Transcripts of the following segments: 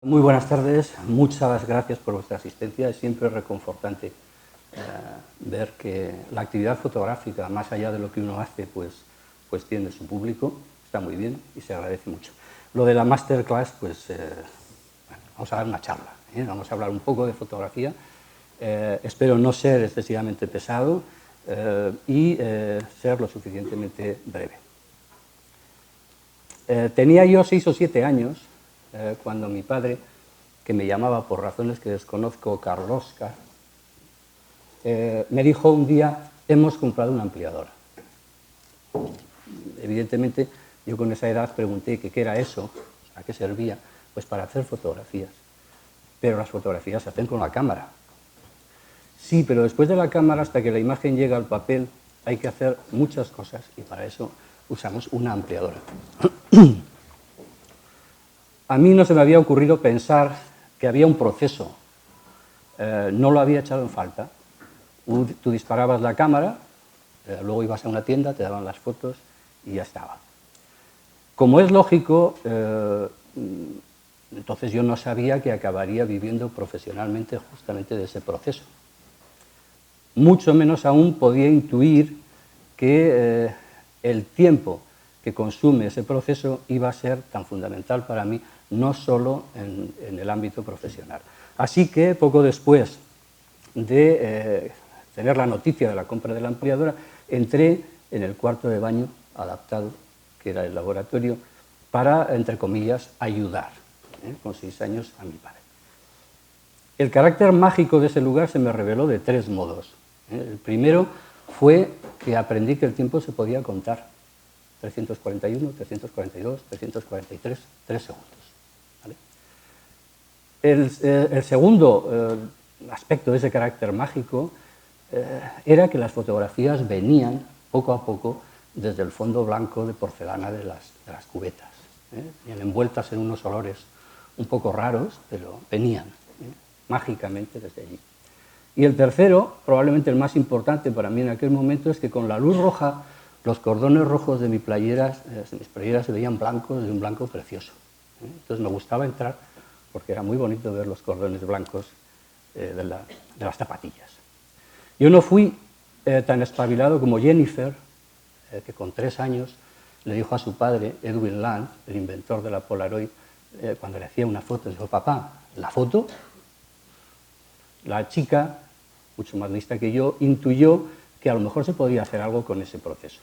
Muy buenas tardes, muchas gracias por vuestra asistencia. Es siempre reconfortante ver que la actividad fotográfica, más allá de lo que uno hace, pues tiene su público. Está muy bien y se agradece mucho. Lo de la masterclass, pues bueno, vamos a dar una charla, vamos a hablar un poco de fotografía. Espero no ser excesivamente pesado y ser lo suficientemente breve. Tenía yo 6 o 7 años cuando mi padre, que me llamaba por razones que desconozco Carlosca, me dijo un día: hemos comprado una ampliadora. Evidentemente yo con esa edad pregunté que qué era eso, a qué servía. Pues para hacer fotografías, pero las fotografías se hacen con la cámara. Sí, pero después de la cámara, hasta que la imagen llega al papel, hay que hacer muchas cosas y para eso usamos una ampliadora. A mí no se me había ocurrido pensar que había un proceso, no lo había echado en falta. Tú disparabas la cámara, luego ibas a una tienda, te daban las fotos y ya estaba. Como es lógico, entonces yo no sabía que acabaría viviendo profesionalmente justamente de ese proceso. Mucho menos aún podía intuir que el tiempo que consume ese proceso iba a ser tan fundamental para mí, no solo en el ámbito profesional. Así que poco después de tener la noticia de la compra de la ampliadora, entré en el cuarto de baño adaptado, que era el laboratorio, para, entre comillas, ayudar, con 6 años, a mi padre. El carácter mágico de ese lugar se me reveló de 3 modos. El primero fue que aprendí que el tiempo se podía contar. 341, 342, 343, 3 segundos. ¿Vale? El segundo aspecto de ese carácter mágico era que las fotografías venían poco a poco desde el fondo blanco de porcelana de las cubetas. Venían envueltas en unos olores un poco raros, pero venían mágicamente desde allí. Y el tercero, probablemente el más importante para mí en aquel momento, es que con la luz roja los cordones rojos de mis playeras se veían blancos, de un blanco precioso. Entonces me gustaba entrar porque era muy bonito ver los cordones blancos de las zapatillas. Yo no fui tan espabilado como Jennifer, que con 3 años le dijo a su padre, Edwin Land, el inventor de la Polaroid, cuando le hacía una foto, dijo: papá, ¿la foto? La chica, mucho más lista que yo, intuyó que a lo mejor se podía hacer algo con ese proceso.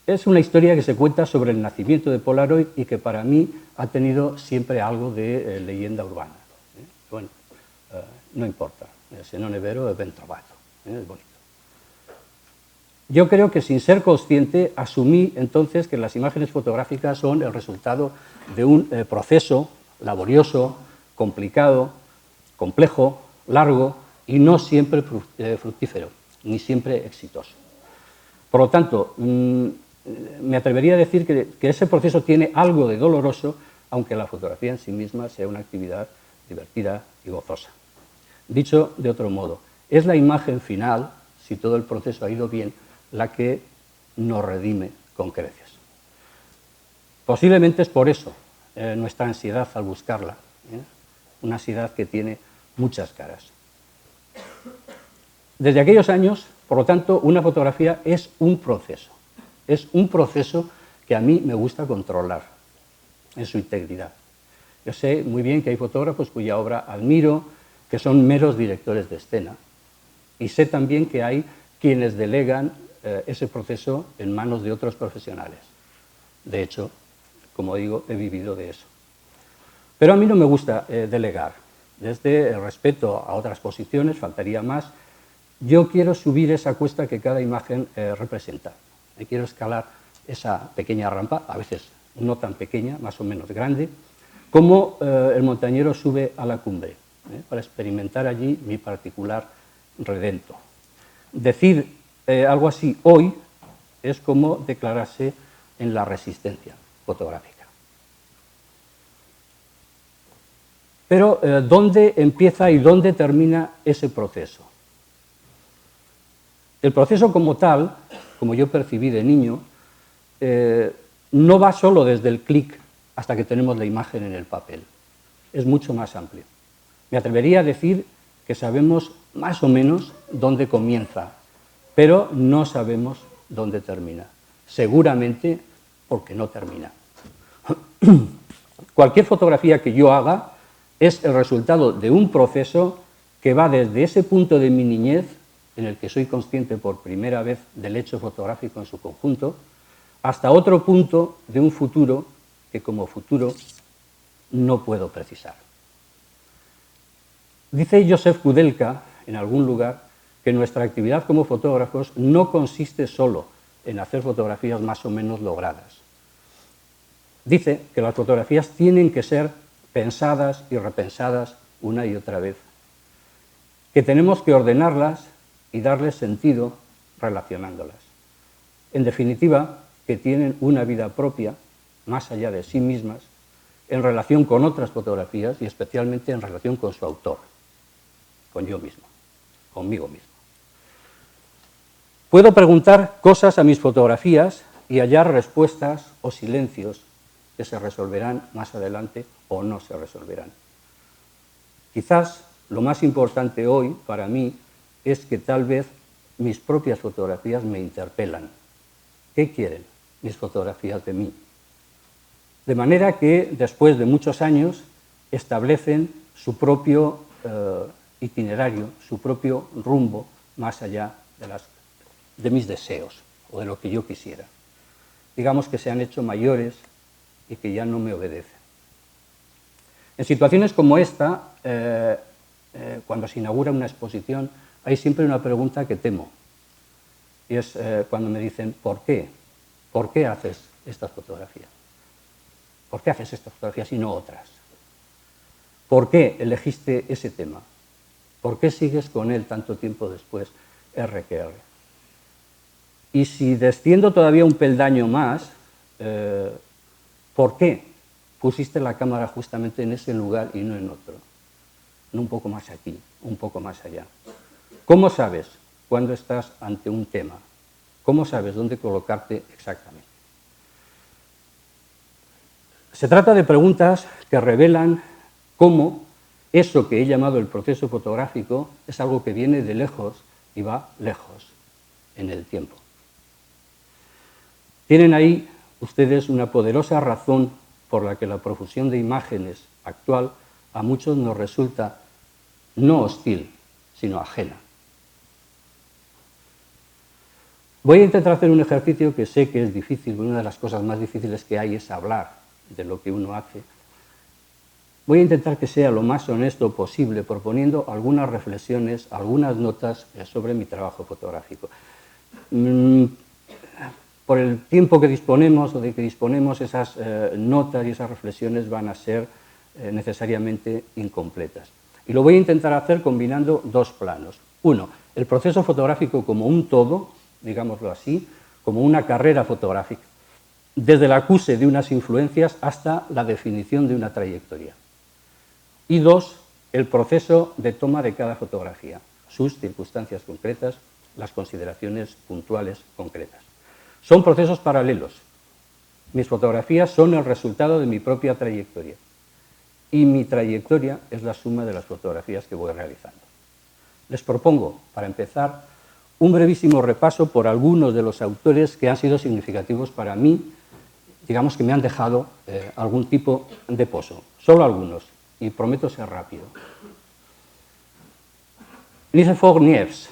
Es una historia que se cuenta sobre el nacimiento de Polaroid y que para mí ha tenido siempre algo de leyenda urbana. Bueno, no importa, se non è vero, è ben trovato, es bonito. Yo creo que, sin ser consciente, asumí entonces que las imágenes fotográficas son el resultado de un proceso laborioso, complicado, complejo, largo y no siempre fructífero, ni siempre exitoso. Por lo tanto, me atrevería a decir que ese proceso tiene algo de doloroso, aunque la fotografía en sí misma sea una actividad divertida y gozosa. Dicho de otro modo, es la imagen final, si todo el proceso ha ido bien, la que nos redime con creces. Posiblemente es por eso nuestra ansiedad al buscarla, una ansiedad que tiene muchas caras. Desde aquellos años, por lo tanto, una fotografía es un proceso que a mí me gusta controlar en su integridad. Yo sé muy bien que hay fotógrafos cuya obra admiro, que son meros directores de escena, y sé también que hay quienes delegan ese proceso en manos de otros profesionales. De hecho, como digo, he vivido de eso. Pero a mí no me gusta delegar. Desde el respeto a otras posiciones, faltaría más, yo quiero subir esa cuesta que cada imagen representa. Quiero escalar esa pequeña rampa, a veces no tan pequeña, más o menos grande, como el montañero sube a la cumbre, para experimentar allí mi particular redento. Decir algo así hoy es como declararse en la resistencia fotográfica. Pero ¿dónde empieza y dónde termina ese proceso? El proceso como tal, como yo percibí de niño, no va solo desde el clic hasta que tenemos la imagen en el papel. es mucho más amplio. Me atrevería a decir que sabemos más o menos dónde comienza, pero no sabemos dónde termina. Seguramente porque no termina. Cualquier fotografía que yo haga es el resultado de un proceso que va desde ese punto de mi niñez, en el que soy consciente por primera vez del hecho fotográfico en su conjunto, hasta otro punto de un futuro que como futuro no puedo precisar. Dice Joseph Kudelka, en algún lugar, que nuestra actividad como fotógrafos no consiste solo en hacer fotografías más o menos logradas. Dice que las fotografías tienen que ser pensadas y repensadas una y otra vez, que tenemos que ordenarlas y darles sentido relacionándolas. En definitiva, que tienen una vida propia, más allá de sí mismas, en relación con otras fotografías y especialmente en relación con su autor, con yo mismo, conmigo mismo. Puedo preguntar cosas a mis fotografías y hallar respuestas o silencios que se resolverán más adelante o no se resolverán. Quizás lo más importante hoy para mí es que tal vez mis propias fotografías me interpelan. ¿Qué quieren mis fotografías de mí? De manera que después de muchos años establecen su propio itinerario, su propio rumbo más allá de mis deseos o de lo que yo quisiera. Digamos que se han hecho mayores y que ya no me obedecen. En situaciones como esta, cuando se inaugura una exposición, hay siempre una pregunta que temo. Y es cuando me dicen, ¿por qué? ¿Por qué haces estas fotografías? ¿Por qué haces estas fotografías y no otras? ¿Por qué elegiste ese tema? ¿Por qué sigues con él tanto tiempo después, R que R? Y si desciendo todavía un peldaño más, ¿por qué pusiste la cámara justamente en ese lugar y no en otro? No un poco más aquí, un poco más allá. ¿Cómo sabes cuando estás ante un tema? ¿Cómo sabes dónde colocarte exactamente? Se trata de preguntas que revelan cómo eso que he llamado el proceso fotográfico es algo que viene de lejos y va lejos en el tiempo. Tienen ahí ustedes una poderosa razón por la que la profusión de imágenes actual a muchos nos resulta no hostil, sino ajena. Voy a intentar hacer un ejercicio que sé que es difícil, una de las cosas más difíciles que hay es hablar de lo que uno hace. Voy a intentar que sea lo más honesto posible, proponiendo algunas reflexiones, algunas notas sobre mi trabajo fotográfico. Por el tiempo que disponemos o de que disponemos, esas notas y esas reflexiones van a ser necesariamente incompletas. Y lo voy a intentar hacer combinando dos planos. Uno, el proceso fotográfico como un todo, digámoslo así, como una carrera fotográfica, desde el acuse de unas influencias hasta la definición de una trayectoria. Y dos, el proceso de toma de cada fotografía, sus circunstancias concretas, las consideraciones puntuales concretas. Son procesos paralelos. Mis fotografías son el resultado de mi propia trayectoria y mi trayectoria es la suma de las fotografías que voy realizando. Les propongo, para empezar, un brevísimo repaso por algunos de los autores que han sido significativos para mí, digamos que me han dejado algún tipo de pozo. Solo algunos, y prometo ser rápido. Nicephore Niepce,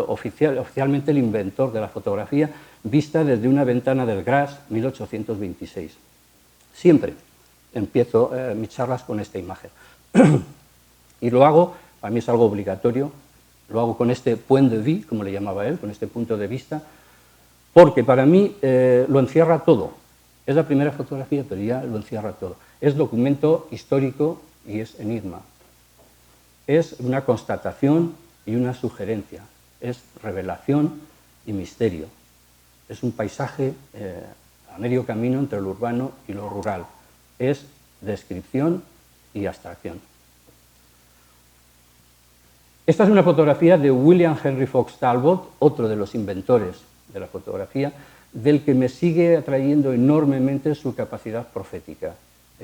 oficialmente el inventor de la fotografía, vista desde una ventana del Gras, 1826. Siempre empiezo mis charlas con esta imagen. Y lo hago, para mí es algo obligatorio, lo hago con este point de vue, como le llamaba él, con este punto de vista, porque para mí lo encierra todo. Es la primera fotografía, pero ya lo encierra todo. Es documento histórico y es enigma. Es una constatación y una sugerencia. Es revelación y misterio. Es un paisaje a medio camino entre lo urbano y lo rural. Es descripción y abstracción. Esta es una fotografía de William Henry Fox Talbot, otro de los inventores de la fotografía, del que me sigue atrayendo enormemente su capacidad profética,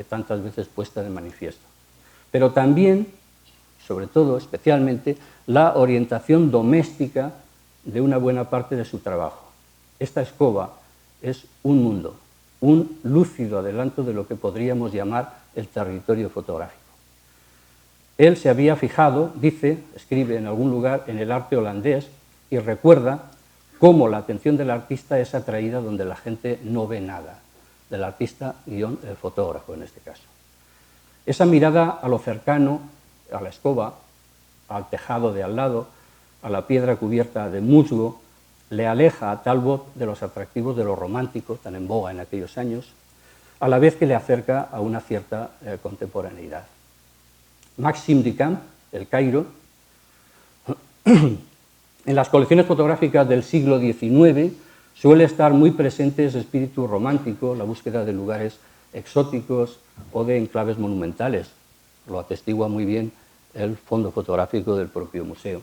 tantas veces puesta de manifiesto. pero también, sobre todo, especialmente, la orientación doméstica de una buena parte de su trabajo. Esta escoba es un mundo, un lúcido adelanto de lo que podríamos llamar el territorio fotográfico. Él se había fijado, dice, escribe en algún lugar, en el arte holandés y recuerda cómo la atención del artista es atraída donde la gente no ve nada, del artista guión el fotógrafo en este caso. Esa mirada a lo cercano, a la escoba, al tejado de al lado, a la piedra cubierta de musgo, le aleja a Talbot de los atractivos de lo romántico, tan en boga en aquellos años, a la vez que le acerca a una cierta contemporaneidad. Maxime Duchamp, El Cairo, en las colecciones fotográficas del siglo XIX suele estar muy presente ese espíritu romántico, la búsqueda de lugares exóticos o de enclaves monumentales. Lo atestigua muy bien el fondo fotográfico del propio museo.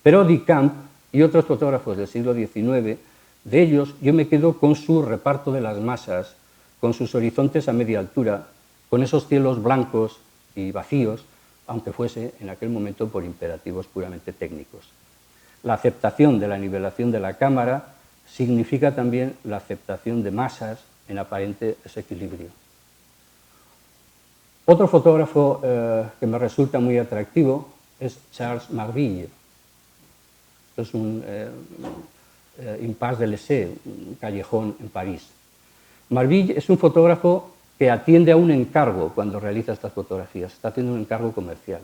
Pero Duchamp y otros fotógrafos del siglo XIX, de ellos yo me quedo con su reparto de las masas, con sus horizontes a media altura, con esos cielos blancos y vacíos, aunque fuese en aquel momento por imperativos puramente técnicos. La aceptación de la nivelación de la cámara significa también la aceptación de masas en aparente desequilibrio. Otro fotógrafo que me resulta muy atractivo es Charles Marville. Es un impasse de l'Essai, un callejón en París. Marville es un fotógrafo que atiende a un encargo cuando realiza estas fotografías, está haciendo un encargo comercial.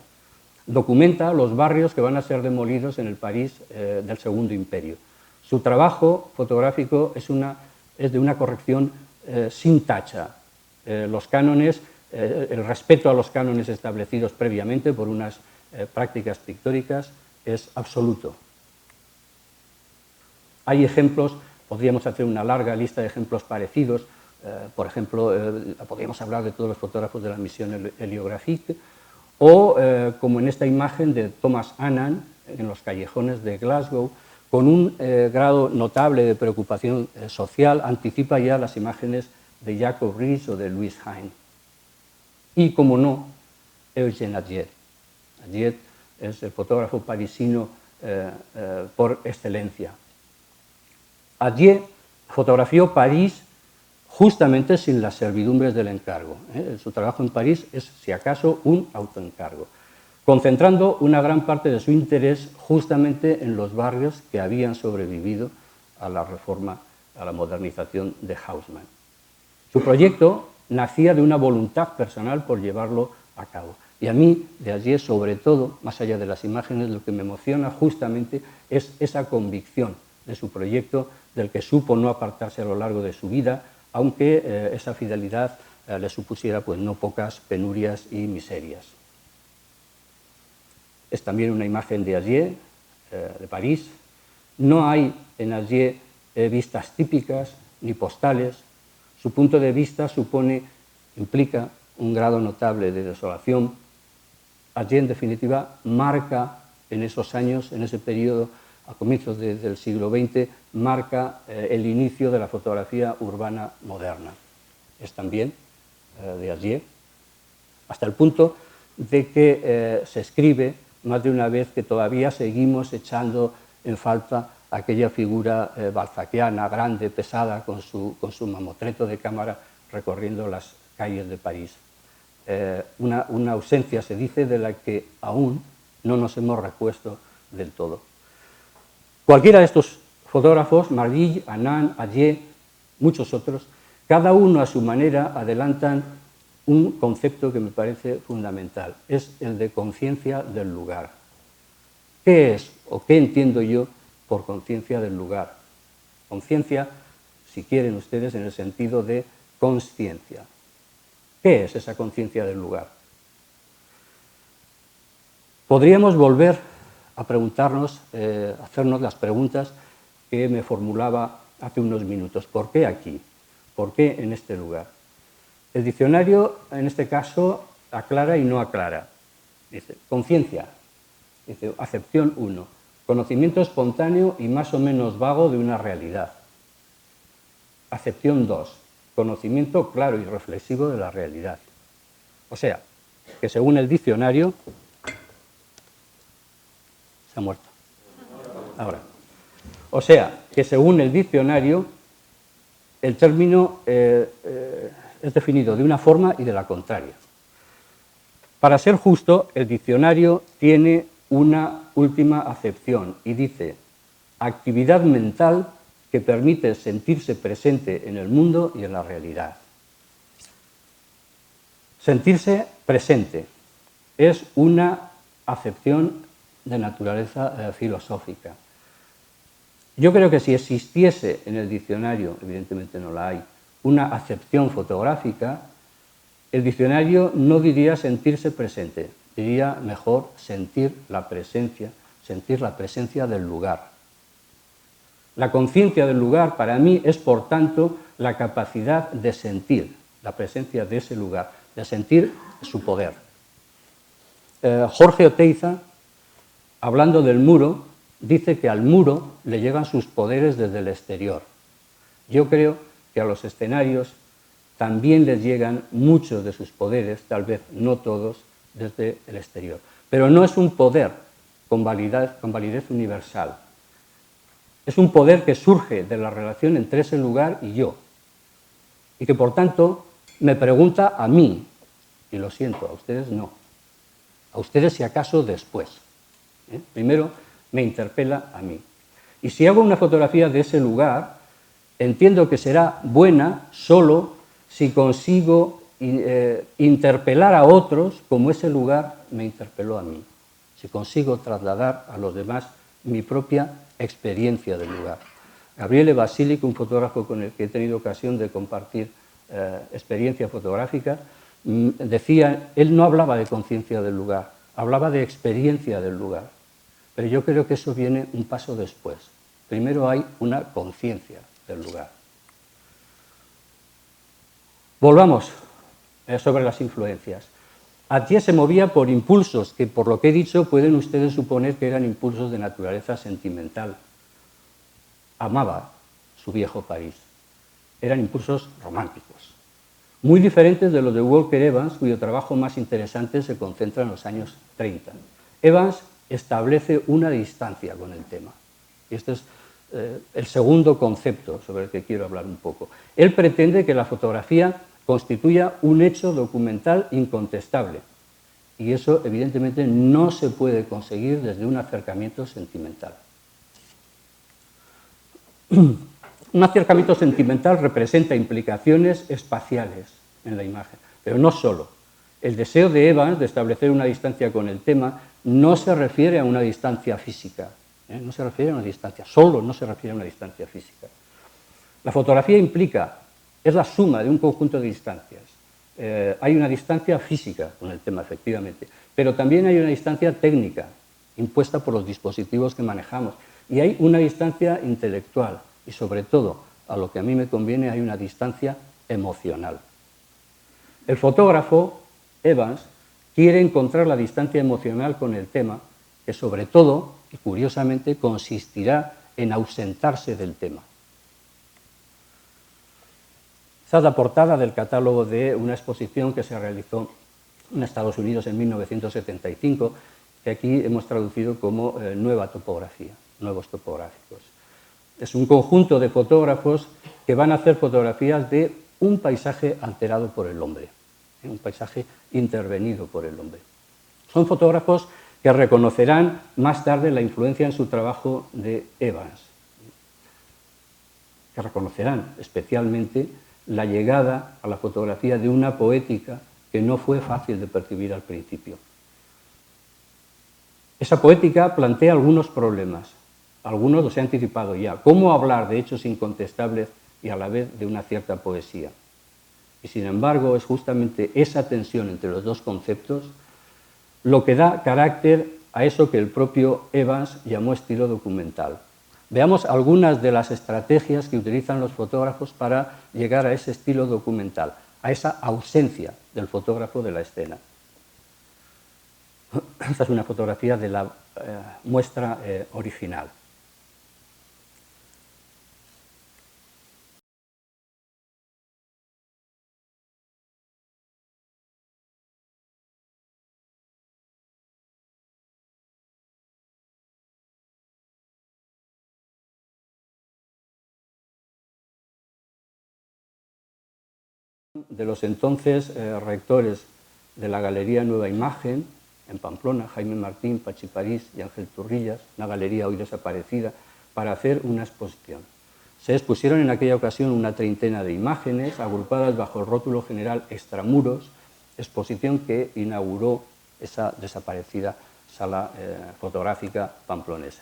Documenta los barrios que van a ser demolidos en el París del Segundo Imperio. Su trabajo fotográfico es de una corrección sin tacha. Los cánones, el respeto a los cánones establecidos previamente por unas prácticas pictóricas es absoluto. Hay ejemplos, podríamos hacer una larga lista de ejemplos parecidos. Por ejemplo, podríamos hablar de todos los fotógrafos de la misión heliográfica, o como en esta imagen de Thomas Annan en los callejones de Glasgow, con un grado notable de preocupación social, anticipa ya las imágenes de Jacob Riis o de Louis Hine. Y, como no, Eugène Atget. Atget es el fotógrafo parisino por excelencia. Atget fotografió París justamente sin las servidumbres del encargo. Su trabajo en París es, si acaso, un autoencargo, concentrando una gran parte de su interés justamente en los barrios que habían sobrevivido a la reforma, a la modernización de Haussmann. Su proyecto nacía de una voluntad personal por llevarlo a cabo. Y a mí, de allí, sobre todo, más allá de las imágenes, lo que me emociona justamente es esa convicción de su proyecto, del que supo no apartarse a lo largo de su vida, aunque esa fidelidad le supusiera pues, no pocas penurias y miserias. Es también una imagen de Atget, de París. No hay en Atget vistas típicas ni postales. Su punto de vista implica un grado notable de desolación. Atget, en definitiva, marca en esos años, en ese periodo, a comienzos del siglo XX, marca el inicio de la fotografía urbana moderna. Es también de Atget, hasta el punto de que se escribe más de una vez que todavía seguimos echando en falta aquella figura balzaquiana, grande, pesada, con su mamotreto de cámara recorriendo las calles de París. Una ausencia, se dice, de la que aún no nos hemos repuesto del todo. Cualquiera de estos fotógrafos, Marville, Annan, Atget, muchos otros, cada uno a su manera adelantan un concepto que me parece fundamental, es el de conciencia del lugar. ¿Qué es o qué entiendo yo por conciencia del lugar? Conciencia, si quieren ustedes, en el sentido de consciencia. ¿Qué es esa conciencia del lugar? Podríamos volver a preguntarnos, hacernos las preguntas que me formulaba hace unos minutos. ¿Por qué aquí? ¿Por qué en este lugar? El diccionario, en este caso, aclara y no aclara. Dice, conciencia. Dice, acepción 1. Conocimiento espontáneo y más o menos vago de una realidad. Acepción 2. Conocimiento claro y reflexivo de la realidad. O sea, que según el diccionario... Se ha muerto. Ahora. O sea, que según el diccionario, el término es definido de una forma y de la contraria. Para ser justo, el diccionario tiene una última acepción y dice: actividad mental que permite sentirse presente en el mundo y en la realidad. Sentirse presente es una acepción de naturaleza filosófica. Yo creo que si existiese en el diccionario, evidentemente no la hay, una acepción fotográfica, el diccionario no diría sentirse presente, diría mejor sentir la presencia del lugar. La conciencia del lugar para mí es, por tanto, la capacidad de sentir la presencia de ese lugar, de sentir su poder. Jorge Oteiza, hablando del muro, dice que al muro le llegan sus poderes desde el exterior. Yo creo que a los escenarios también les llegan muchos de sus poderes, tal vez no todos, desde el exterior. Pero no es un poder con validez universal. Es un poder que surge de la relación entre ese lugar y yo, y que por tanto me pregunta a mí, y lo siento, a ustedes no. A ustedes si acaso después. Primero me interpela a mí. Y si hago una fotografía de ese lugar, entiendo que será buena solo si consigo interpelar a otros como ese lugar me interpeló a mí. Si consigo trasladar a los demás mi propia experiencia del lugar. Gabriele Basilic, un fotógrafo con el que he tenido ocasión de compartir experiencia fotográfica, decía, él no hablaba de conciencia del lugar, hablaba de experiencia del lugar. Pero yo creo que eso viene un paso después. Primero hay una conciencia del lugar. Volvamos sobre las influencias. Atié se movía por impulsos que, por lo que he dicho, pueden ustedes suponer que eran impulsos de naturaleza sentimental. Amaba su viejo París. Eran impulsos románticos, muy diferentes de los de Walker Evans, cuyo trabajo más interesante se concentra en los años 30. Evans establece una distancia con el tema. Y este es el segundo concepto sobre el que quiero hablar un poco. Él pretende que la fotografía constituya un hecho documental incontestable. Y eso, evidentemente, no se puede conseguir desde un acercamiento sentimental. Un acercamiento sentimental representa implicaciones espaciales en la imagen, pero no solo. El deseo de Evans de establecer una distancia con el tema no se refiere a una distancia física, no se refiere a una distancia, solo no se refiere a una distancia física. La fotografía es la suma de un conjunto de distancias. Hay una distancia física con el tema, efectivamente, pero también hay una distancia técnica, impuesta por los dispositivos que manejamos, y hay una distancia intelectual, y sobre todo, a lo que a mí me conviene, hay una distancia emocional. El fotógrafo, Evans, quiere encontrar la distancia emocional con el tema, que sobre todo, y curiosamente, consistirá en ausentarse del tema. Esta es la portada del catálogo de una exposición que se realizó en Estados Unidos en 1975, que aquí hemos traducido como Nueva Topografía, Nuevos Topográficos. Es un conjunto de fotógrafos que van a hacer fotografías de un paisaje alterado por el hombre, un paisaje intervenido por el hombre. Son fotógrafos que reconocerán más tarde la influencia en su trabajo de Evans, que reconocerán especialmente la llegada a la fotografía de una poética que no fue fácil de percibir al principio. Esa poética plantea algunos problemas, algunos los he anticipado ya. ¿Cómo hablar de hechos incontestables y a la vez de una cierta poesía? Y sin embargo es justamente esa tensión entre los dos conceptos lo que da carácter a eso que el propio Evans llamó estilo documental. Veamos algunas de las estrategias que utilizan los fotógrafos para llegar a ese estilo documental, a esa ausencia del fotógrafo de la escena. Esta es una fotografía de la muestra original. de los entonces rectores de la Galería Nueva Imagen, en Pamplona, Jaime Martín, Pachi París y Ángel Turrillas, una galería hoy desaparecida, para hacer una exposición. Se expusieron en aquella ocasión una treintena de imágenes agrupadas bajo el rótulo general Extramuros, exposición que inauguró esa desaparecida sala fotográfica pamplonesa.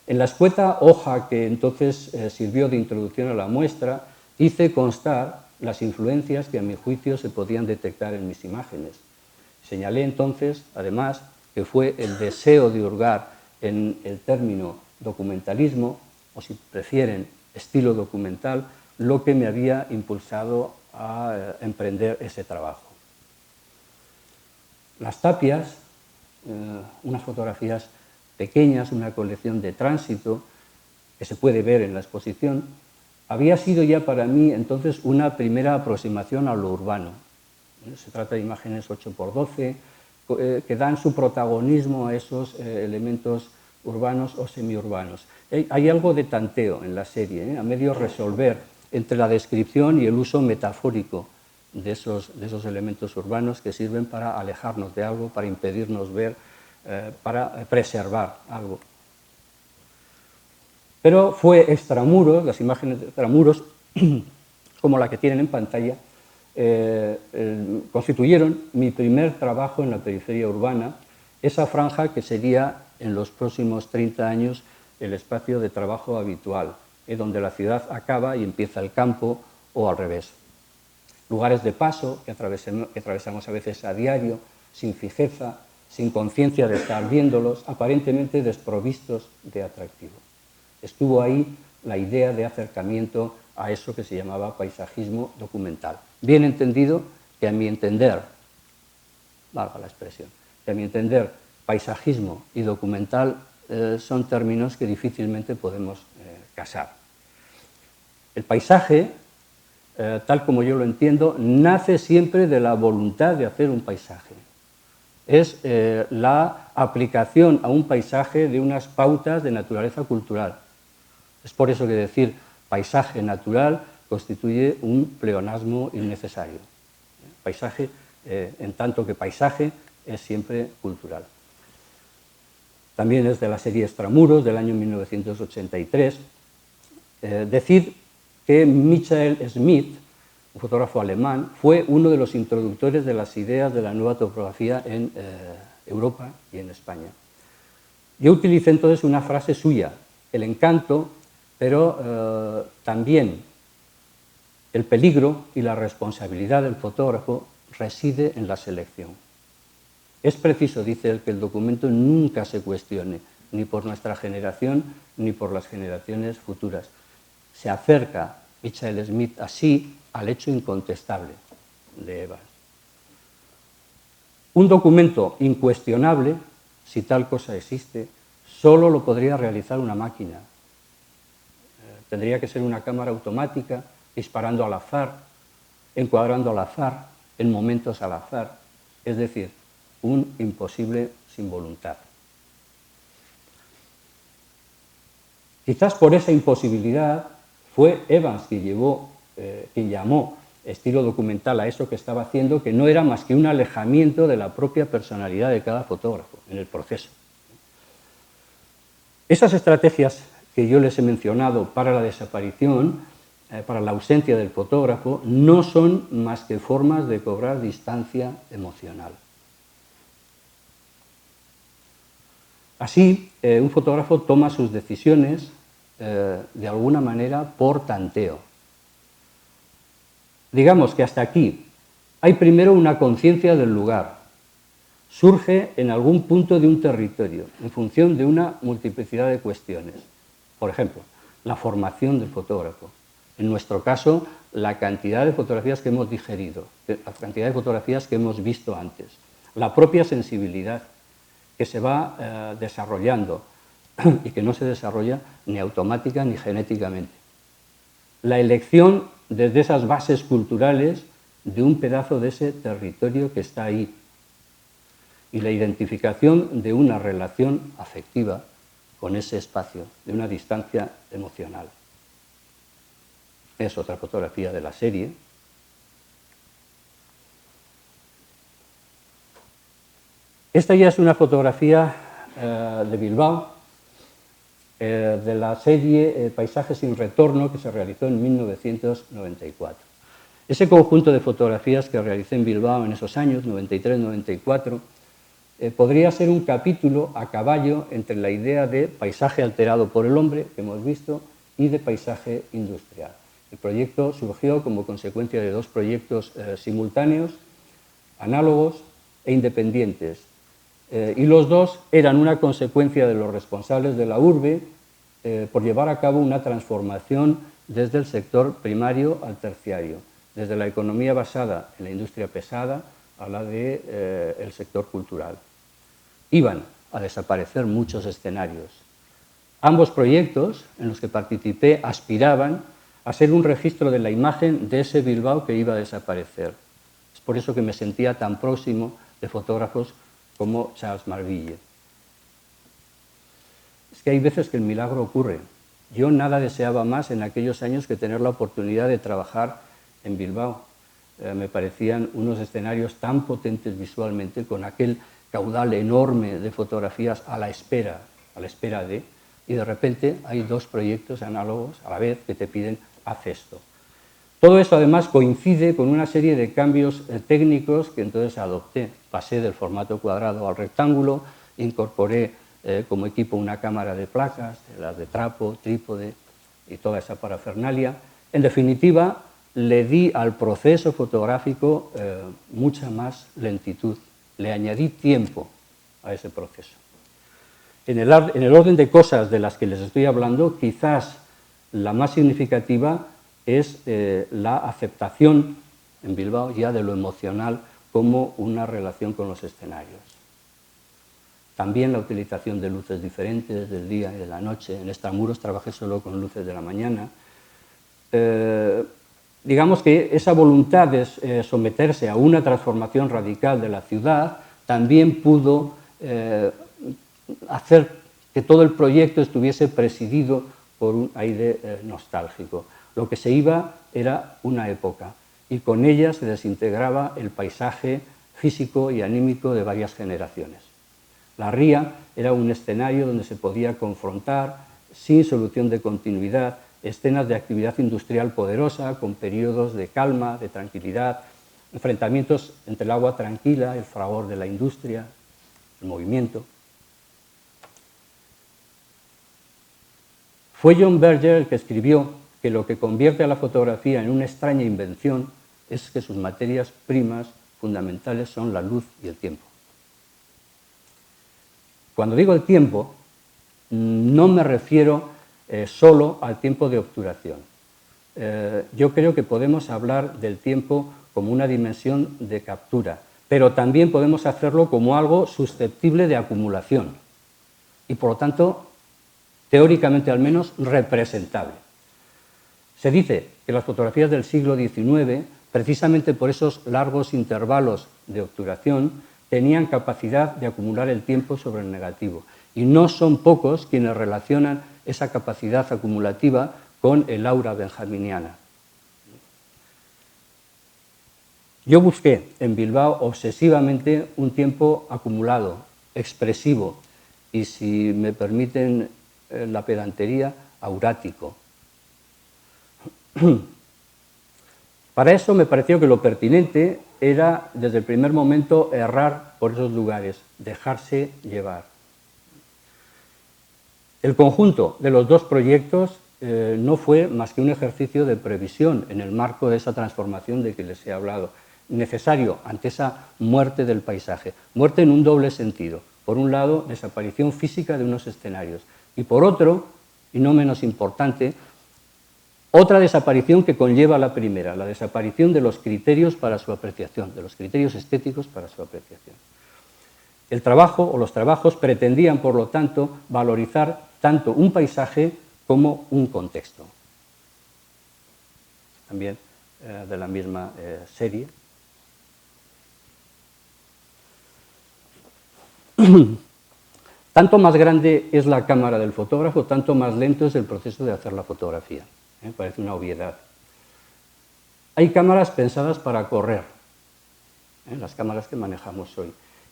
En la escueta hoja que entonces sirvió de introducción a la muestra, hice constar las influencias que a mi juicio se podían detectar en mis imágenes. Señalé entonces, además, que fue el deseo de hurgar en el término documentalismo, o si prefieren, estilo documental, lo que me había impulsado a emprender ese trabajo. Las tapias, unas fotografías pequeñas, una colección de tránsito, que se puede ver en la exposición, había sido ya para mí entonces una primera aproximación a lo urbano. Se trata de imágenes 8x12 que dan su protagonismo a esos elementos urbanos o semiurbanos. Hay algo de tanteo en la serie, a medio resolver entre la descripción y el uso metafórico de esos elementos urbanos que sirven para alejarnos de algo, para impedirnos ver, para preservar algo. Pero fue extramuros, las imágenes de extramuros, como la que tienen en pantalla, constituyeron mi primer trabajo en la periferia urbana, esa franja que sería en los próximos 30 años el espacio de trabajo habitual, donde la ciudad acaba y empieza el campo o al revés. Lugares de paso que atravesamos a veces a diario, sin fijeza, sin conciencia de estar viéndolos, aparentemente desprovistos de atractivo. Estuvo ahí la idea de acercamiento a eso que se llamaba paisajismo documental. Bien entendido que a mi entender, valga la expresión, que a mi entender paisajismo y documental son términos que difícilmente podemos casar. El paisaje, tal como yo lo entiendo, nace siempre de la voluntad de hacer un paisaje. Es la aplicación a un paisaje de unas pautas de naturaleza cultural. Es por eso que decir paisaje natural constituye un pleonasmo innecesario. Paisaje, en tanto que paisaje, es siempre cultural. También es de la serie Extramuros, del año 1983. Decir que Michael Schmidt, un fotógrafo alemán, fue uno de los introductores de las ideas de la nueva topografía en Europa y en España. Yo utilicé entonces una frase suya, el encanto, pero también el peligro y la responsabilidad del fotógrafo reside en la selección. Es preciso, dice él, que el documento nunca se cuestione, ni por nuestra generación ni por las generaciones futuras. Se acerca Michael Schmidt así al hecho incontestable de Evans. Un documento incuestionable, si tal cosa existe, solo lo podría realizar una máquina. Tendría que ser una cámara automática, disparando al azar, encuadrando al azar, en momentos al azar, es decir, un imposible sin voluntad. Quizás por esa imposibilidad fue Evans quien llamó estilo documental a eso que estaba haciendo, que no era más que un alejamiento de la propia personalidad de cada fotógrafo en el proceso. Esas estrategias que yo les he mencionado para la desaparición, para la ausencia del fotógrafo, no son más que formas de cobrar distancia emocional. Así, un fotógrafo toma sus decisiones de alguna manera por tanteo. Digamos que hasta aquí hay primero una conciencia del lugar. Surge en algún punto de un territorio, en función de una multiplicidad de cuestiones. Por ejemplo, la formación del fotógrafo. En nuestro caso, la cantidad de fotografías que hemos digerido, la cantidad de fotografías que hemos visto antes, la propia sensibilidad que se va desarrollando y que no se desarrolla ni automática ni genéticamente. La elección desde esas bases culturales de un pedazo de ese territorio que está ahí y la identificación de una relación afectiva con ese espacio, de una distancia emocional. Es otra fotografía de la serie. Esta ya es una fotografía de Bilbao, de la serie Paisajes sin retorno, que se realizó en 1994. Ese conjunto de fotografías que realicé en Bilbao en esos años, 93-94, podría ser un capítulo a caballo entre la idea de paisaje alterado por el hombre, que hemos visto, y de paisaje industrial. El proyecto surgió como consecuencia de dos proyectos simultáneos, análogos e independientes, y los dos eran una consecuencia de los responsables de la urbe por llevar a cabo una transformación desde el sector primario al terciario, desde la economía basada en la industria pesada a la del sector cultural. Iban a desaparecer muchos escenarios. Ambos proyectos en los que participé aspiraban a ser un registro de la imagen de ese Bilbao que iba a desaparecer. Es por eso que me sentía tan próximo de fotógrafos como Charles Marville. Es que hay veces que el milagro ocurre. Yo nada deseaba más en aquellos años que tener la oportunidad de trabajar en Bilbao. Me parecían unos escenarios tan potentes visualmente, con aquel caudal enorme de fotografías a la espera de, y de repente hay dos proyectos análogos a la vez que te piden haz esto. Todo eso además coincide con una serie de cambios técnicos que entonces adopté. Pasé del formato cuadrado al rectángulo, incorporé como equipo una cámara de placas, las de trapo, trípode y toda esa parafernalia. En definitiva, le di al proceso fotográfico mucha más lentitud, le añadí tiempo a ese proceso. En el orden de cosas de las que les estoy hablando, quizás la más significativa es la aceptación en Bilbao ya de lo emocional como una relación con los escenarios. También la utilización de luces diferentes del día y de la noche. En Extramuros trabajé solo con luces de la mañana. Digamos que esa voluntad de someterse a una transformación radical de la ciudad también pudo hacer que todo el proyecto estuviese presidido por un aire nostálgico. Lo que se iba era una época y con ella se desintegraba el paisaje físico y anímico de varias generaciones. La ría era un escenario donde se podía confrontar, sin solución de continuidad, escenas de actividad industrial poderosa, con periodos de calma, de tranquilidad, enfrentamientos entre el agua tranquila, el fragor de la industria, el movimiento. Fue John Berger el que escribió que lo que convierte a la fotografía en una extraña invención es que sus materias primas fundamentales son la luz y el tiempo. Cuando digo el tiempo, no me refiero solo al tiempo de obturación. Yo creo que podemos hablar del tiempo como una dimensión de captura, pero también podemos hacerlo como algo susceptible de acumulación y, por lo tanto, teóricamente al menos, representable. Se dice que las fotografías del siglo XIX, precisamente por esos largos intervalos de obturación, tenían capacidad de acumular el tiempo sobre el negativo. Y no son pocos quienes relacionan esa capacidad acumulativa con el aura benjaminiana. Yo busqué en Bilbao obsesivamente un tiempo acumulado, expresivo y, si me permiten la pedantería, aurático. Para eso me pareció que lo pertinente era, desde el primer momento, errar por esos lugares, dejarse llevar. El conjunto de los dos proyectos no fue más que un ejercicio de previsión en el marco de esa transformación de que les he hablado, necesario ante esa muerte del paisaje. Muerte en un doble sentido. Por un lado, desaparición física de unos escenarios, y por otro, y no menos importante, otra desaparición que conlleva la primera, la desaparición de los criterios para su apreciación, de los criterios estéticos para su apreciación. El trabajo o los trabajos pretendían, por lo tanto, valorizar tanto un paisaje como un contexto. También de la misma serie. Tanto más grande es la cámara del fotógrafo, tanto más lento es el proceso de hacer la fotografía. Parece una obviedad. Hay cámaras pensadas para correr, las cámaras que manejamos hoy,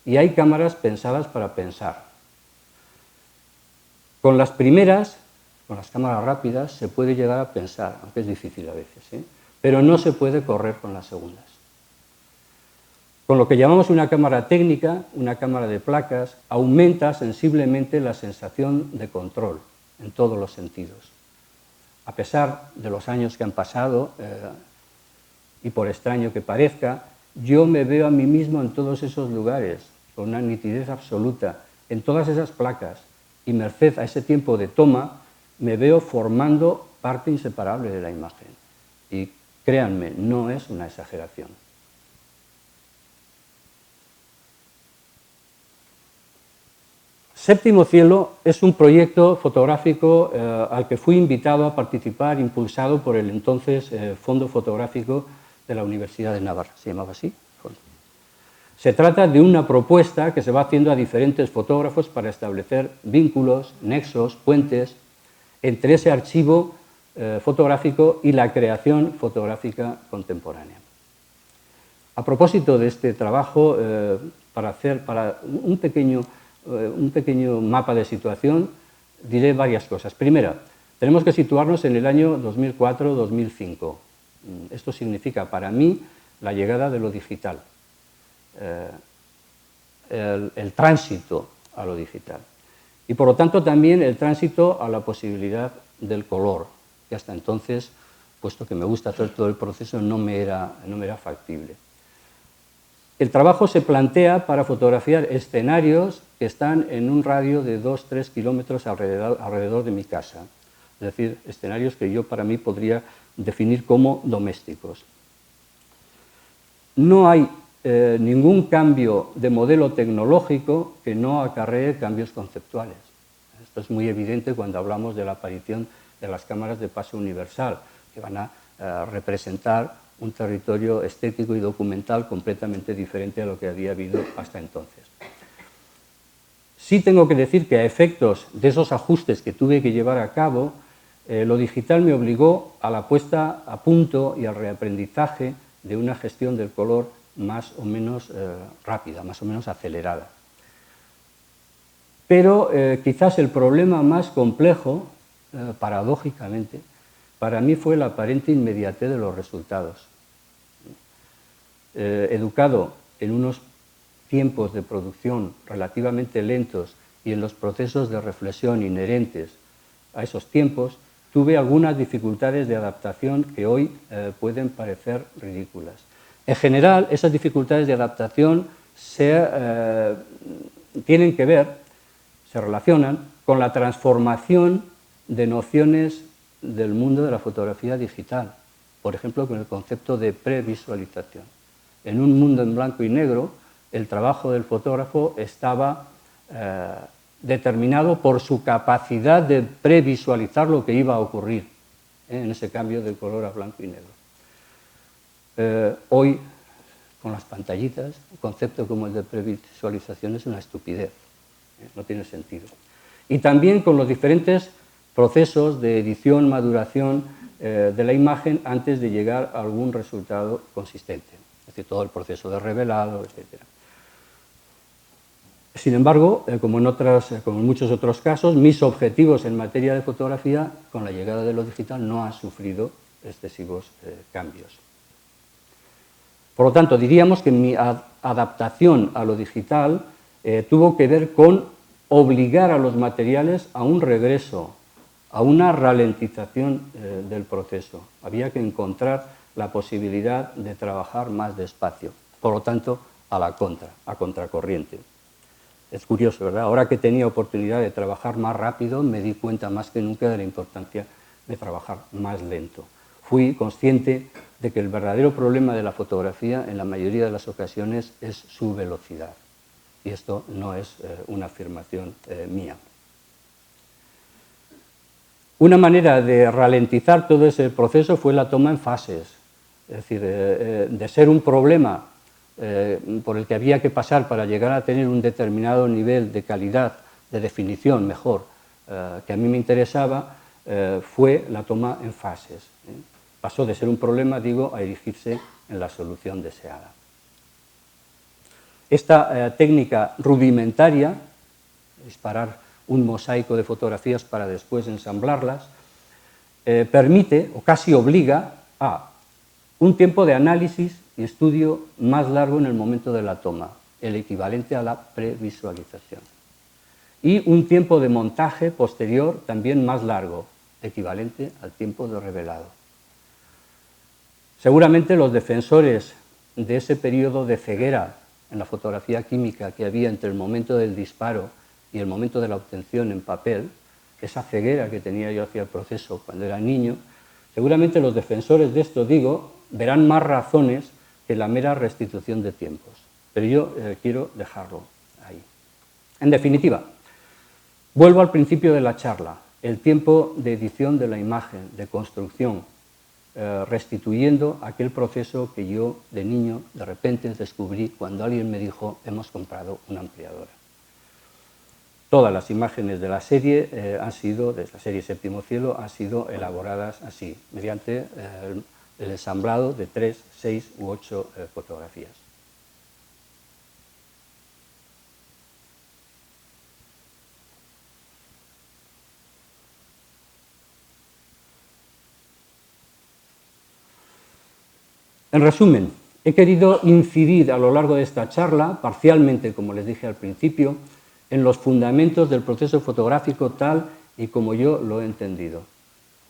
y hay cámaras pensadas para pensar. Con las primeras, con las cámaras rápidas, se puede llegar a pensar, aunque es difícil a veces, pero no se puede correr con las segundas. Con lo que llamamos una cámara técnica, una cámara de placas, aumenta sensiblemente la sensación de control en todos los sentidos. A pesar de los años que han pasado, y por extraño que parezca, yo me veo a mí mismo en todos esos lugares, con una nitidez absoluta, en todas esas placas, y merced a ese tiempo de toma, me veo formando parte inseparable de la imagen. Y créanme, no es una exageración. Séptimo Cielo es un proyecto fotográfico al que fui invitado a participar, impulsado por el entonces Fondo Fotográfico de la Universidad de Navarra. ¿Se llamaba así? Se trata de una propuesta que se va haciendo a diferentes fotógrafos para establecer vínculos, nexos, puentes entre ese archivo fotográfico y la creación fotográfica contemporánea. A propósito de este trabajo, para un pequeño mapa de situación, diré varias cosas. Primera, tenemos que situarnos en el año 2004-2005. Esto significa para mí la llegada de lo digital, el tránsito a lo digital y por lo tanto también el tránsito a la posibilidad del color, que hasta entonces, puesto que me gusta hacer todo el proceso, no me era factible. El trabajo se plantea para fotografiar escenarios que están en un radio de 2-3 kilómetros alrededor de mi casa, es decir, escenarios que yo para mí podría definir como domésticos. No hay ningún cambio de modelo tecnológico que no acarree cambios conceptuales. Esto es muy evidente cuando hablamos de la aparición de las cámaras de paso universal, que van a representar un territorio estético y documental completamente diferente a lo que había habido hasta entonces. Sí tengo que decir que a efectos de esos ajustes que tuve que llevar a cabo, lo digital me obligó a la puesta a punto y al reaprendizaje de una gestión del color más o menos rápida, más o menos acelerada. Pero quizás el problema más complejo, paradójicamente, para mí fue la aparente inmediatez de los resultados. Educado en unos tiempos de producción relativamente lentos y en los procesos de reflexión inherentes a esos tiempos, tuve algunas dificultades de adaptación que hoy pueden parecer ridículas. En general, esas dificultades de adaptación tienen que ver, se relacionan con la transformación de nociones del mundo de la fotografía digital, por ejemplo, con el concepto de previsualización. En un mundo en blanco y negro, el trabajo del fotógrafo estaba determinado por su capacidad de previsualizar lo que iba a ocurrir en ese cambio del color a blanco y negro. Hoy, con las pantallitas, un concepto como el de previsualización es una estupidez, no tiene sentido. Y también con los diferentes procesos de edición, maduración de la imagen antes de llegar a algún resultado consistente, es decir, todo el proceso de revelado, etc. Sin embargo, como en muchos otros casos, mis objetivos en materia de fotografía, con la llegada de lo digital, no han sufrido excesivos cambios. Por lo tanto, diríamos que mi adaptación a lo digital tuvo que ver con obligar a los materiales a un regreso, a una ralentización del proceso. Había que encontrar la posibilidad de trabajar más despacio, por lo tanto, a contracorriente. Es curioso, ¿verdad? Ahora que tenía oportunidad de trabajar más rápido, me di cuenta más que nunca de la importancia de trabajar más lento. Fui consciente de que el verdadero problema de la fotografía, en la mayoría de las ocasiones, es su velocidad. Y esto no es una afirmación mía. Una manera de ralentizar todo ese proceso fue la toma en fases. Es decir, de ser un problema por el que había que pasar para llegar a tener un determinado nivel de calidad, de definición mejor, que a mí me interesaba, fue la toma en fases. Pasó de ser un problema, digo, a erigirse en la solución deseada. Esta técnica rudimentaria, disparar un mosaico de fotografías para después ensamblarlas, permite o casi obliga a un tiempo de análisis y estudio más largo en el momento de la toma, el equivalente a la previsualización. Y un tiempo de montaje posterior también más largo, equivalente al tiempo de revelado. Seguramente los defensores de ese periodo de ceguera en la fotografía química que había entre el momento del disparo y el momento de la obtención en papel, esa ceguera que tenía yo hacia el proceso cuando era niño, seguramente los defensores de esto, digo, verán más razones que la mera restitución de tiempos. Pero yo quiero dejarlo ahí. En definitiva, vuelvo al principio de la charla, el tiempo de edición de la imagen, de construcción, restituyendo aquel proceso que yo de niño de repente descubrí cuando alguien me dijo hemos comprado una ampliadora. Todas las imágenes de la serie han sido, de la serie Séptimo Cielo, han sido elaboradas así, mediante el ensamblado de 3, 6 u 8 fotografías. En resumen, he querido incidir a lo largo de esta charla, parcialmente, como les dije al principio, en los fundamentos del proceso fotográfico tal y como yo lo he entendido.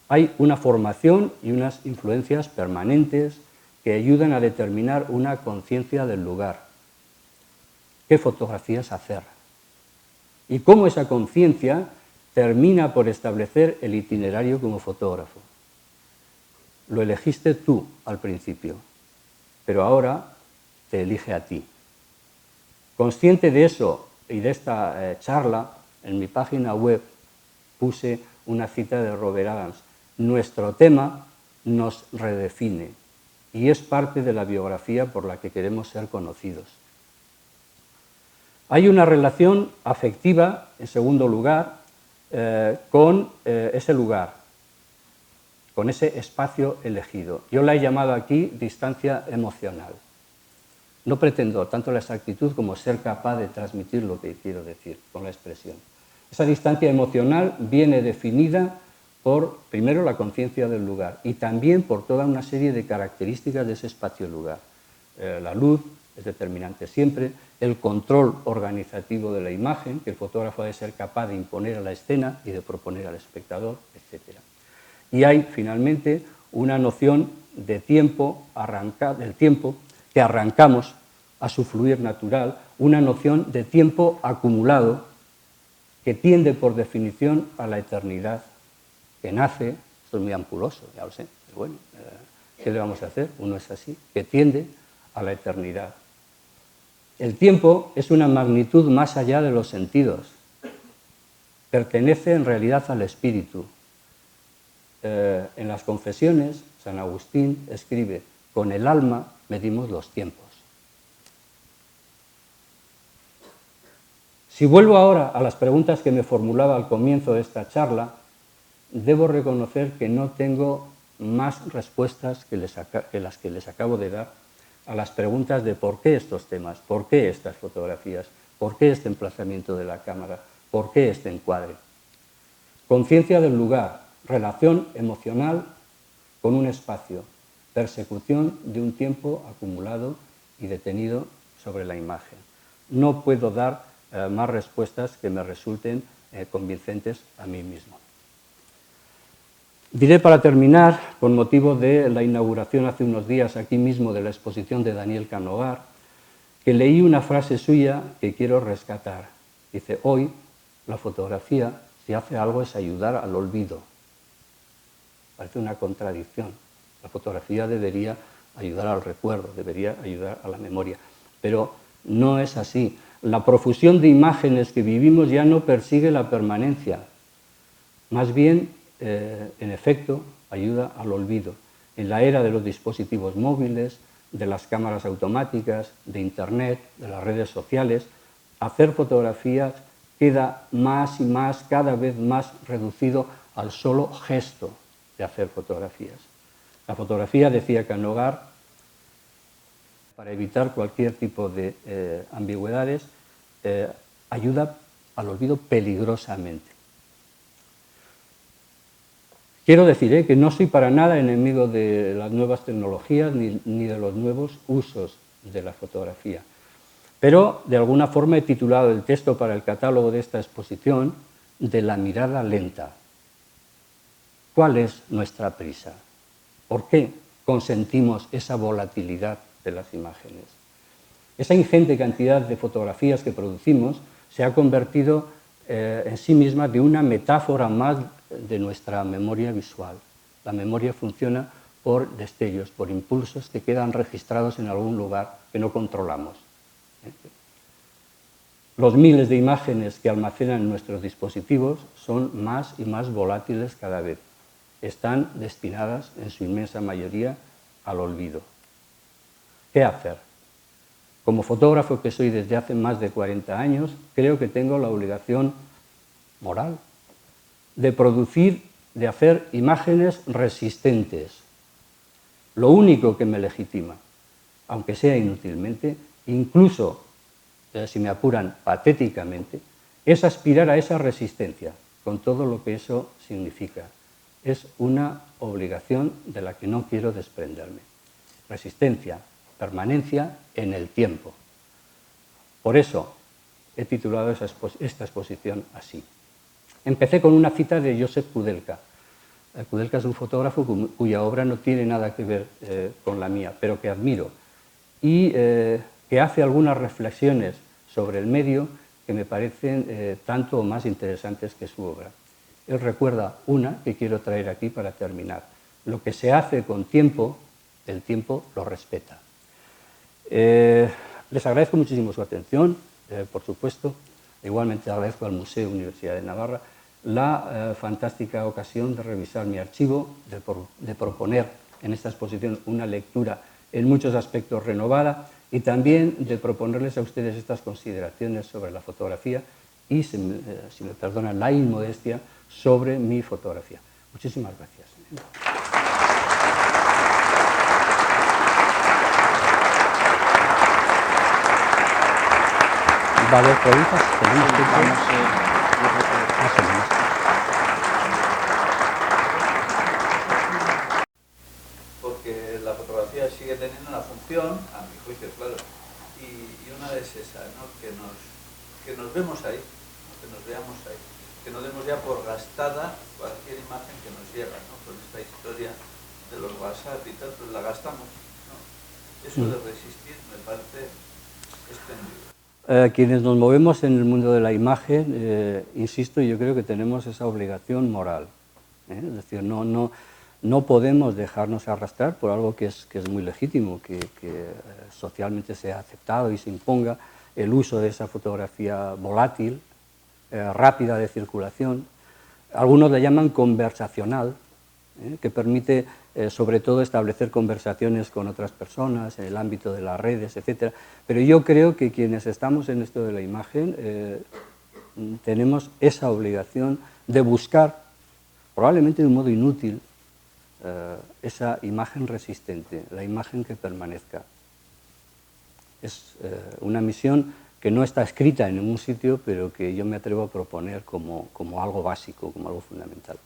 Hay una formación y unas influencias permanentes que ayudan a determinar una conciencia del lugar. ¿Qué fotografías hacer? Y cómo esa conciencia termina por establecer el itinerario como fotógrafo. Lo elegiste tú al principio, pero ahora te elige a ti. Consciente de eso y de esta charla, en mi página web puse una cita de Robert Adams. Nuestro tema nos redefine y es parte de la biografía por la que queremos ser conocidos. Hay una relación afectiva, en segundo lugar, con ese lugar, con ese espacio elegido. Yo la he llamado aquí distancia emocional. No pretendo tanto la exactitud como ser capaz de transmitir lo que quiero decir con la expresión. Esa distancia emocional viene definida por, primero, la conciencia del lugar y también por toda una serie de características de ese espacio-lugar. La luz es determinante siempre, el control organizativo de la imagen, que el fotógrafo debe ser capaz de imponer a la escena y de proponer al espectador, etc. Y hay, finalmente, una noción de tiempo, del tiempo que arrancamos a su fluir natural, una noción de tiempo acumulado que tiende por definición a la eternidad, que nace, esto es muy ampuloso, ya lo sé, pero bueno, ¿qué le vamos a hacer? Uno es así, que tiende a la eternidad. El tiempo es una magnitud más allá de los sentidos, pertenece en realidad al espíritu. En las Confesiones, San Agustín escribe, con el alma medimos los tiempos. Si vuelvo ahora a las preguntas que me formulaba al comienzo de esta charla, debo reconocer que no tengo más respuestas que las que les acabo de dar a las preguntas de por qué estos temas, por qué estas fotografías, por qué este emplazamiento de la cámara, por qué este encuadre. Conciencia del lugar, relación emocional con un espacio, persecución de un tiempo acumulado y detenido sobre la imagen. No puedo dar más respuestas que me resulten convincentes a mí mismo. Diré para terminar, con motivo de la inauguración hace unos días aquí mismo de la exposición de Daniel Canogar, que leí una frase suya que quiero rescatar. Dice, hoy la fotografía, si hace algo, es ayudar al olvido. Parece una contradicción. La fotografía debería ayudar al recuerdo, debería ayudar a la memoria, pero no es así. La profusión de imágenes que vivimos ya no persigue la permanencia, más bien, en efecto, ayuda al olvido. En la era de los dispositivos móviles, de las cámaras automáticas, de Internet, de las redes sociales, hacer fotografías queda más y más, cada vez más reducido al solo gesto de hacer fotografías. La fotografía, decía Canogar, para evitar cualquier tipo de ambigüedades, ayuda al olvido peligrosamente. Quiero decir que no soy para nada enemigo de las nuevas tecnologías ni de los nuevos usos de la fotografía, pero de alguna forma he titulado el texto para el catálogo de esta exposición de la mirada lenta. ¿Cuál es nuestra prisa? ¿Por qué consentimos esa volatilidad de las imágenes? Esa ingente cantidad de fotografías que producimos se ha convertido en sí misma de una metáfora más de nuestra memoria visual. La memoria funciona por destellos, por impulsos que quedan registrados en algún lugar que no controlamos. Los miles de imágenes que almacenan nuestros dispositivos son más y más volátiles cada vez. Están destinadas, en su inmensa mayoría, al olvido. ¿Qué hacer? Como fotógrafo que soy desde hace más de 40 años, creo que tengo la obligación moral de producir, de hacer imágenes resistentes. Lo único que me legitima, aunque sea inútilmente, incluso, si me apuran, patéticamente, es aspirar a esa resistencia, con todo lo que eso significa. Es una obligación de la que no quiero desprenderme. Resistencia, permanencia en el tiempo. Por eso he titulado esta exposición así. Empecé con una cita de Joseph Koudelka. Koudelka es un fotógrafo cuya obra no tiene nada que ver con la mía, pero que admiro, y que hace algunas reflexiones sobre el medio que me parecen tanto o más interesantes que su obra. Él recuerda una que quiero traer aquí para terminar. Lo que se hace con tiempo, el tiempo lo respeta. Les agradezco muchísimo su atención, por supuesto. Igualmente agradezco al Museo Universidad de Navarra la fantástica ocasión de revisar mi archivo, de proponer en esta exposición una lectura en muchos aspectos renovada y también de proponerles a ustedes estas consideraciones sobre la fotografía y, si me perdonan la inmodestia, sobre mi fotografía. Muchísimas gracias. ¿Va a haber preguntas? ¿Tenemos tiempo? Más o menos. Porque la fotografía sigue teniendo una función, a mi juicio, claro, y una es esa, ¿no? que nos vemos ahí, ¿no? Que nos veamos ahí, que no demos ya por gastada cualquier imagen que nos llega, ¿no? Con esta historia de los WhatsApp y tal, pues la gastamos, ¿no? Eso de resistir me parece extendido. Quienes nos movemos en el mundo de la imagen, insisto, yo creo que tenemos esa obligación moral. Es decir, no podemos dejarnos arrastrar por algo que es muy legítimo, que socialmente se ha aceptado y se imponga el uso de esa fotografía volátil, rápida de circulación. Algunos la llaman conversacional, que permite sobre todo establecer conversaciones con otras personas en el ámbito de las redes, etc. Pero yo creo que quienes estamos en esto de la imagen tenemos esa obligación de buscar, probablemente de un modo inútil, esa imagen resistente, la imagen que permanezca. Es una misión que no está escrita en ningún sitio, pero que yo me atrevo a proponer como algo básico, como algo fundamental.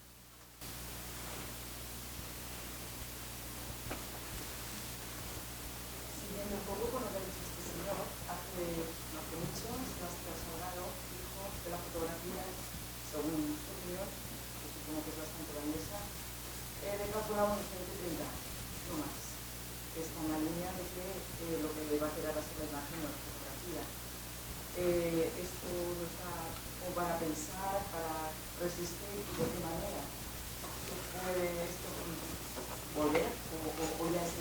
Esto nos da como para pensar, para resistir y de qué manera. ¿Puede esto volver o ya es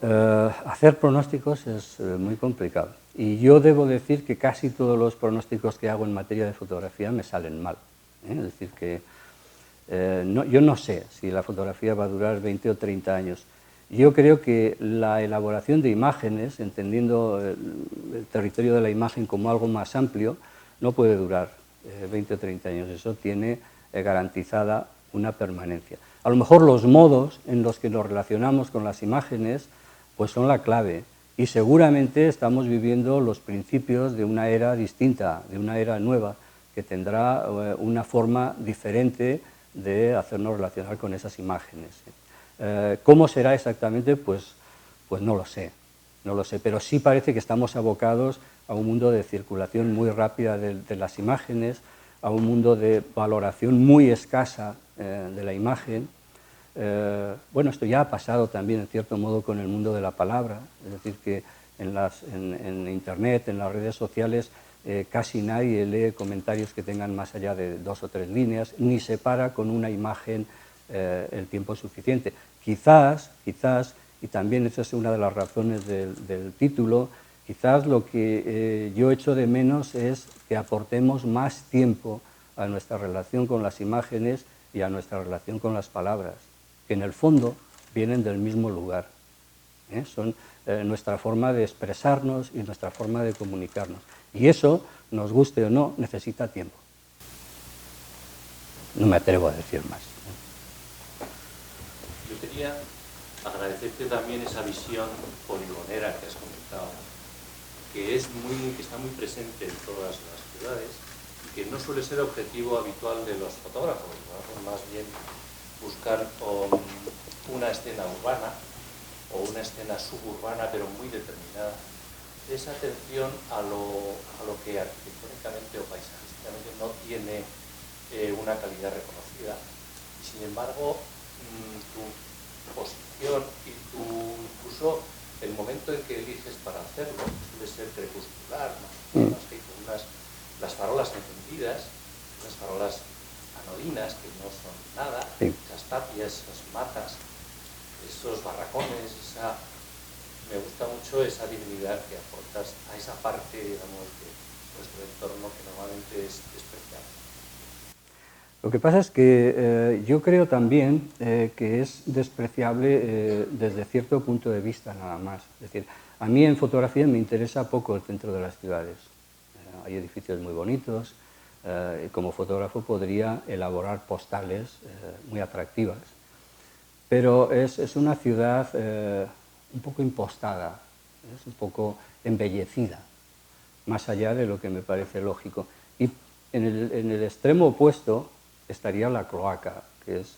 el Hacer pronósticos es muy complicado y yo debo decir que casi todos los pronósticos que hago en materia de fotografía me salen mal. Es decir, que yo no sé si la fotografía va a durar 20 o 30 años. Yo creo que la elaboración de imágenes, entendiendo el territorio de la imagen como algo más amplio, no puede durar 20 o 30 años. Eso tiene garantizada una permanencia. A lo mejor los modos en los que nos relacionamos con las imágenes pues son la clave, y seguramente estamos viviendo los principios de una era distinta, de una era nueva, que tendrá una forma diferente de hacernos relacionar con esas imágenes. ¿Cómo será exactamente? Pues no lo sé, pero sí parece que estamos abocados a un mundo de circulación muy rápida de las imágenes, a un mundo de valoración muy escasa de la imagen. Bueno, esto ya ha pasado también en cierto modo con el mundo de la palabra, es decir, que en Internet, en las redes sociales, casi nadie lee comentarios que tengan más allá de 2 o 3 líneas, ni se para con una imagen el tiempo suficiente. Quizás, y también esa es una de las razones del título, quizás lo que yo echo de menos es que aportemos más tiempo a nuestra relación con las imágenes y a nuestra relación con las palabras, que en el fondo vienen del mismo lugar. Son nuestra forma de expresarnos y nuestra forma de comunicarnos. Y eso, nos guste o no, necesita tiempo. No me atrevo a decir más. Yo quería agradecerte también esa visión poligonera que has comentado, que está muy presente en todas las ciudades y que no suele ser objetivo habitual de los fotógrafos, ¿no? Más bien buscar una escena urbana o una escena suburbana, pero muy determinada, esa atención a lo que arquitectónicamente o paisajísticamente no tiene una calidad reconocida. Y sin embargo, tu posición y incluso el momento en que eliges para hacerlo suele ser crepuscular, ¿no? Las farolas encendidas, las farolas anodinas que no son nada, esas tapias, esas matas, esos barracones, me gusta mucho esa dignidad que aportas a esa parte, digamos, de nuestro entorno que normalmente es especial. Lo que pasa es que yo creo también que es despreciable desde cierto punto de vista nada más. Es decir, a mí en fotografía me interesa poco el centro de las ciudades. Hay edificios muy bonitos, y como fotógrafo podría elaborar postales muy atractivas. Pero es una ciudad un poco impostada, es un poco embellecida, más allá de lo que me parece lógico. Y en el extremo opuesto estaría la cloaca, que es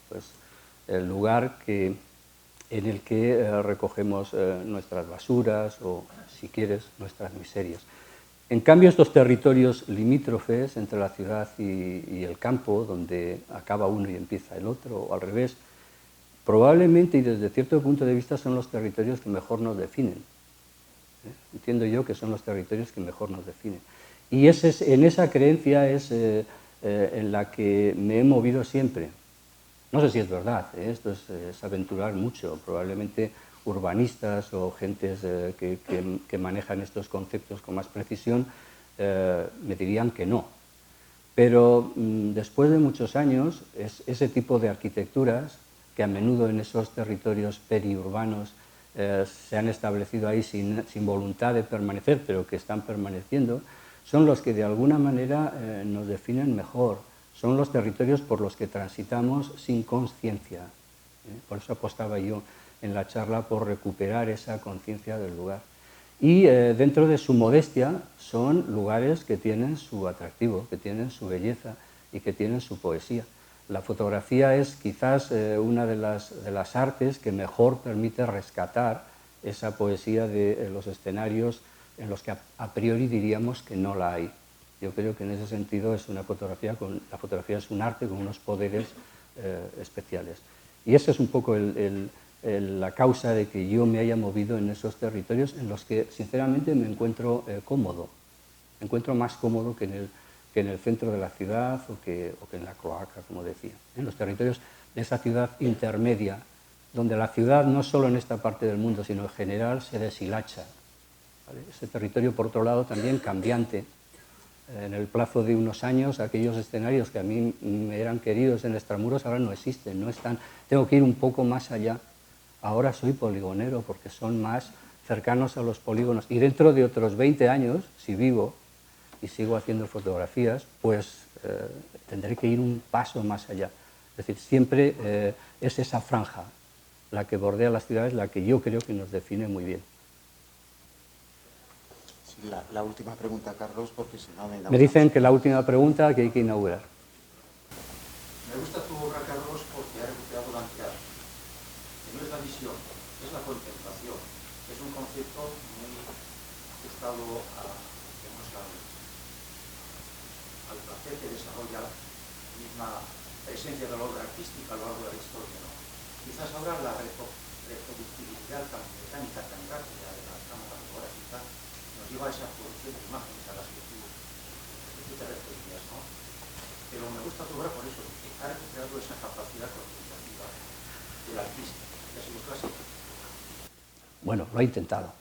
pues el lugar en el que recogemos nuestras basuras o, si quieres, nuestras miserias. En cambio, estos territorios limítrofes entre la ciudad y el campo, donde acaba uno y empieza el otro, o al revés, probablemente y desde cierto punto de vista son los territorios que mejor nos definen. Entiendo yo que son los territorios que mejor nos definen. Y en esa creencia es en la que me he movido siempre. No sé si es verdad, esto es aventurar mucho. Probablemente urbanistas o gentes que manejan estos conceptos con más precisión me dirían que no. Pero después de muchos años, ese tipo de arquitecturas que a menudo en esos territorios periurbanos se han establecido ahí sin voluntad de permanecer, pero que están permaneciendo, son los que de alguna manera nos definen mejor. Son los territorios por los que transitamos sin conciencia. Por eso apostaba yo en la charla por recuperar esa conciencia del lugar. Y dentro de su modestia son lugares que tienen su atractivo, que tienen su belleza y que tienen su poesía. La fotografía es quizás una de las artes que mejor permite rescatar esa poesía de los escenarios en los que a priori diríamos que no la hay. Yo creo que en ese sentido es la fotografía es un arte con unos poderes especiales. Y esa es un poco la causa de que yo me haya movido en esos territorios en los que sinceramente me encuentro cómodo. Me encuentro más cómodo que en el centro de la ciudad o que en la cloaca, como decía. En los territorios de esa ciudad intermedia, donde la ciudad no solo en esta parte del mundo, sino en general se deshilacha. ¿Vale? Ese territorio, por otro lado, también cambiante. En el plazo de unos años, aquellos escenarios que a mí me eran queridos en Extramuros ahora no existen, no están. Tengo que ir un poco más allá. Ahora soy poligonero porque son más cercanos a los polígonos. Y dentro de otros 20 años, si vivo y sigo haciendo fotografías, pues tendré que ir un paso más allá. Es decir, siempre es esa franja la que bordea las ciudades, la que yo creo que nos define muy bien. Sí, la última pregunta, Carlos, porque si no me dicen que la última pregunta que hay que inaugurar. Me gusta tu obra, Carlos, porque ha recuperado la mirada, que no es la visión, es la contemplación. Es un concepto muy ajustado al placer que desarrolla la misma presencia de la obra artística a lo largo de la historia, ¿no? Quizás ahora la reproductibilidad tan mecánica, tan rápida de la cámara fotográfica nos lleva a esa producción de imágenes a las que tú te referías, ¿no? Pero me gusta tu obra por eso, porque ha recuperado esa capacidad contemplativa del artista, que ha sido clásica. Bueno, lo ha intentado.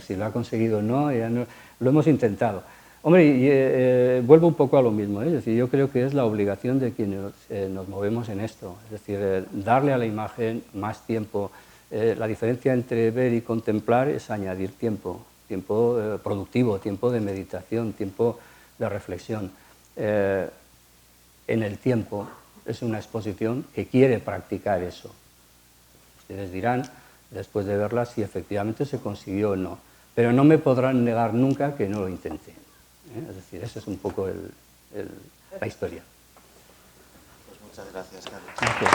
Si lo ha conseguido o no, lo hemos intentado. Hombre, y, vuelvo un poco a lo mismo, es decir, yo creo que es la obligación de quienes nos movemos en esto, es decir, darle a la imagen más tiempo. La diferencia entre ver y contemplar es añadir tiempo, tiempo productivo, tiempo de meditación, tiempo de reflexión. En el tiempo es una exposición que quiere practicar eso. Ustedes dirán, después de verla, si efectivamente se consiguió o no, pero no me podrán negar nunca que no lo intenté. Es decir, esa es un poco la historia. Pues muchas gracias, Carlos. Gracias.